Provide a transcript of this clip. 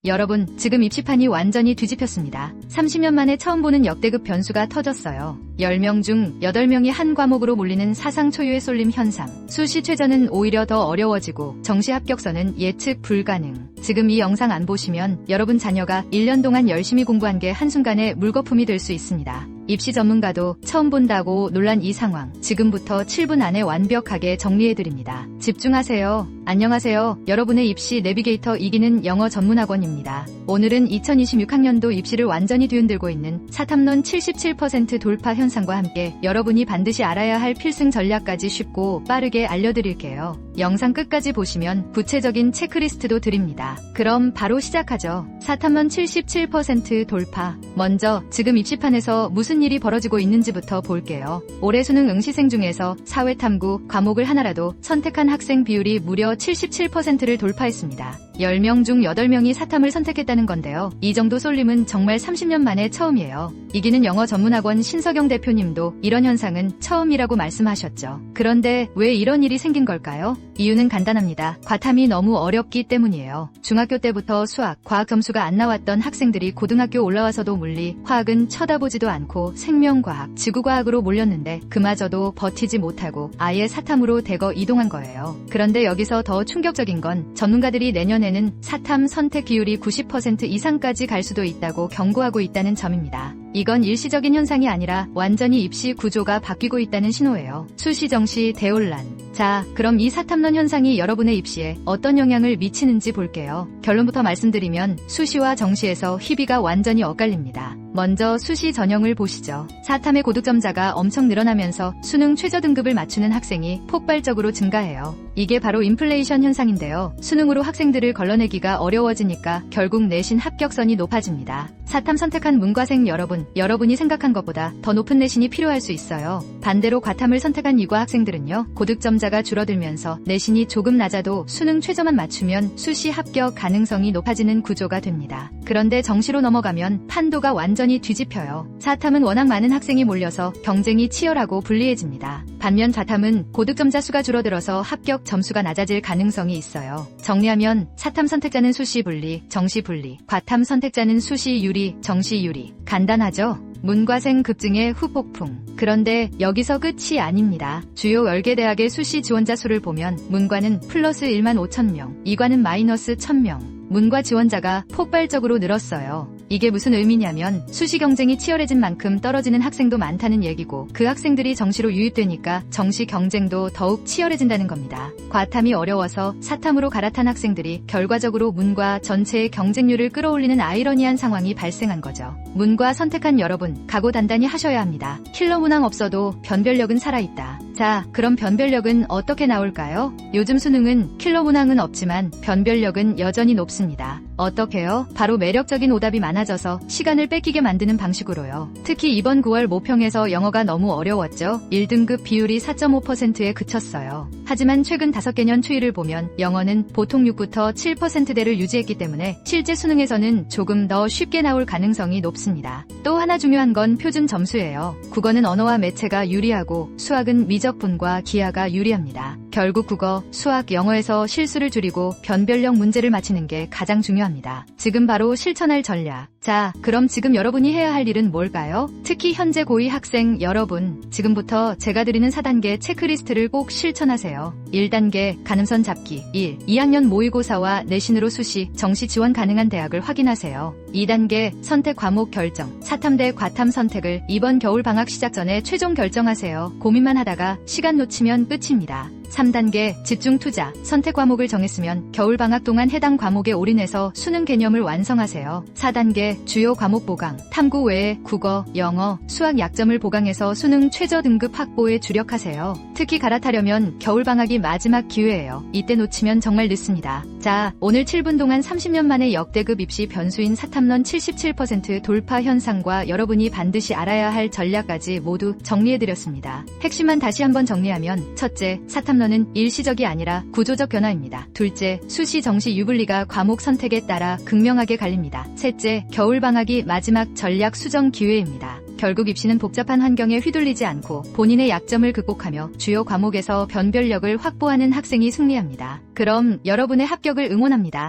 여러분, 지금 입시판이 완전히 뒤집혔습니다. 30년 만에 처음 보는 역대급 변수가 터졌어요. 10명 중 8명이 한 과목으로 몰리는 사상 초유의 쏠림 현상. 수시 최저는 오히려 더 어려워지고 정시 합격선은 예측 불가능. 지금 이 영상 안 보시면 여러분 자녀가 1년 동안 열심히 공부한 게 한순간에 물거품이 될 수 있습니다. 입시 전문가도 처음 본다고 놀란 이 상황, 지금부터 7분 안에 완벽하게 정리해드립니다. 집중하세요. 안녕하세요. 여러분의 입시 내비게이터 이기는 영어 전문학원입니다. 오늘은 2026학년도 입시를 완전히 뒤흔들고 있는 사탐론 77% 돌파 현상과 함께 여러분이 반드시 알아야 할 필승 전략까지 쉽고 빠르게 알려드릴게요. 영상 끝까지 보시면 구체적인 체크리스트도 드립니다. 그럼 바로 시작하죠. 사탐론 77% 돌파. 먼저 지금 입시판에서 무슨 일이 벌어지고 있는지부터 볼게요. 올해 수능 응시생 중에서 사회탐구 과목을 하나라도 선택한 학생 비율이 무려 77%를 돌파했습니다. 10명 중 8명이 사탐을 선택했다는 건데요. 이 정도 쏠림은 정말 30년 만에 처음이에요. 이기는 영어 전문학원 신석영 대표님도 이런 현상은 처음이라고 말씀하셨죠. 그런데 왜 이런 일이 생긴 걸까요? 이유는 간단합니다. 과탐이 너무 어렵기 때문이에요. 중학교 때부터 수학, 과학 점수가 안 나왔던 학생들이 고등학교 올라와서도 물리, 화학은 쳐다보지도 않고 생명과학, 지구과학으로 몰렸는데 그마저도 버티지 못하고 아예 사탐으로 대거 이동한 거예요. 그런데 여기서 더 충격적인 건 전문가들이 내년에는 사탐 선택 비율이 90% 이상까지 갈 수도 있다고 경고하고 있다는 점입니다. 이건 일시적인 현상이 아니라 완전히 입시 구조가 바뀌고 있다는 신호예요. 수시 정시 대혼란. 자, 그럼 이 사탐론 현상이 여러분의 입시에 어떤 영향을 미치는지 볼게요. 결론부터 말씀드리면 수시와 정시에서 희비가 완전히 엇갈립니다. 먼저 수시 전형을 보시죠. 사탐의 고득점자가 엄청 늘어나면서 수능 최저 등급을 맞추는 학생이 폭발적으로 증가해요. 이게 바로 인플레이션 현상인데요. 수능으로 학생들을 걸러내기가 어려워지니까 결국 내신 합격선이 높아집니다. 사탐 선택한 문과생 여러분이 생각한 것보다 더 높은 내신이 필요할 수 있어요. 반대로 과탐을 선택한 이과 학생들은요, 고득점자가 줄어들면서 내신이 조금 낮아도 수능 최저만 맞추면 수시 합격 가능성이 높아지는 구조가 됩니다. 그런데 정시로 넘어가면 판도가 완전히 뒤집혀요. 사탐은 워낙 많은 학생이 몰려서 경쟁이 치열하고 불리해집니다. 반면 과탐은 고득점자 수가 줄어들어서 합격 점수가 낮아질 가능성이 있어요. 정리하면 사탐 선택자는 수시 불리, 정시 불리, 과탐 선택자는 수시 유리, 정시 유리. 간단하죠? 문과생 급증의 후폭풍. 그런데 여기서 끝이 아닙니다. 주요 10개 대학의 수시 지원자 수를 보면 문과는 플러스 1만 5천 명, 이과는 마이너스 1,000명. 문과 지원자가 폭발적으로 늘었어요. 이게 무슨 의미냐면 수시 경쟁이 치열해진 만큼 떨어지는 학생도 많다는 얘기고, 그 학생들이 정시로 유입되니까 정시 경쟁도 더욱 치열해진다는 겁니다. 과탐이 어려워서 사탐으로 갈아탄 학생들이 결과적으로 문과 전체의 경쟁률을 끌어올리는 아이러니한 상황이 발생한 거죠. 문과 선택한 여러분, 각오 단단히 하셔야 합니다. 킬러 문항 없어도 변별력은 살아있다. 자, 그럼 변별력은 어떻게 나올까요? 요즘 수능은 킬러 문항은 없지만 변별력은 여전히 높습니다. 어떻게요? 바로 매력적인 오답이 많아져서 시간을 뺏기게 만드는 방식으로요. 특히 이번 9월 모평에서 영어가 너무 어려웠죠. 1등급 비율이 4.5%에 그쳤어요. 하지만 최근 5개년 추이를 보면 영어는 보통 6부터 7%대를 유지했기 때문에 실제 수능에서는 조금 더 쉽게 나올 가능성이 높습니다. 또 하나 중요한 건 표준 점수예요. 국어는 언어와 매체가 유리하고 수학은 미적분과 기하가 유리합니다. 결국 국어, 수학, 영어에서 실수를 줄이고 변별력 문제를 맞히는 게 가장 중요합니다. 지금 바로 실천할 전략. 자, 그럼 지금 여러분이 해야 할 일은 뭘까요? 특히 현재 고2 학생 여러분, 지금부터 제가 드리는 4단계 체크리스트를 꼭 실천하세요. 1단계 가늠선 잡기. 1. 2학년 모의고사와 내신으로 수시, 정시 지원 가능한 대학을 확인하세요. 2단계 선택 과목 결정. 사탐대 과탐 선택을 이번 겨울 방학 시작 전에 최종 결정하세요. 고민만 하다가 시간 놓치면 끝입니다. 3단계 집중 투자. 선택 과목을 정했으면 겨울 방학 동안 해당 과목에 올인해서 수능 개념을 완성하세요. 4단계 주요 과목 보강. 탐구 외에 국어, 영어, 수학 약점을 보강해서 수능 최저 등급 확보에 주력하세요. 특히 갈아타려면 겨울 방학이 마지막 기회예요. 이때 놓치면 정말 늦습니다. 자, 오늘 7분 동안 30년 만에 역대급 입시 변수인 사탐론 77% 돌파 현상과 여러분이 반드시 알아야 할 전략까지 모두 정리해드렸습니다. 핵심만 다시 한번 정리하면, 첫째, 사탐론은 일시적이 아니라 구조적 변화입니다. 둘째, 수시 정시 유불리가 과목 선택에 따라 극명하게 갈립니다. 셋째, 겨울방학이 마지막 전략 수정 기회입니다. 결국 입시는 복잡한 환경에 휘둘리지 않고 본인의 약점을 극복하며 주요 과목에서 변별력을 확보하는 학생이 승리합니다. 그럼 여러분의 합격을 응원합니다.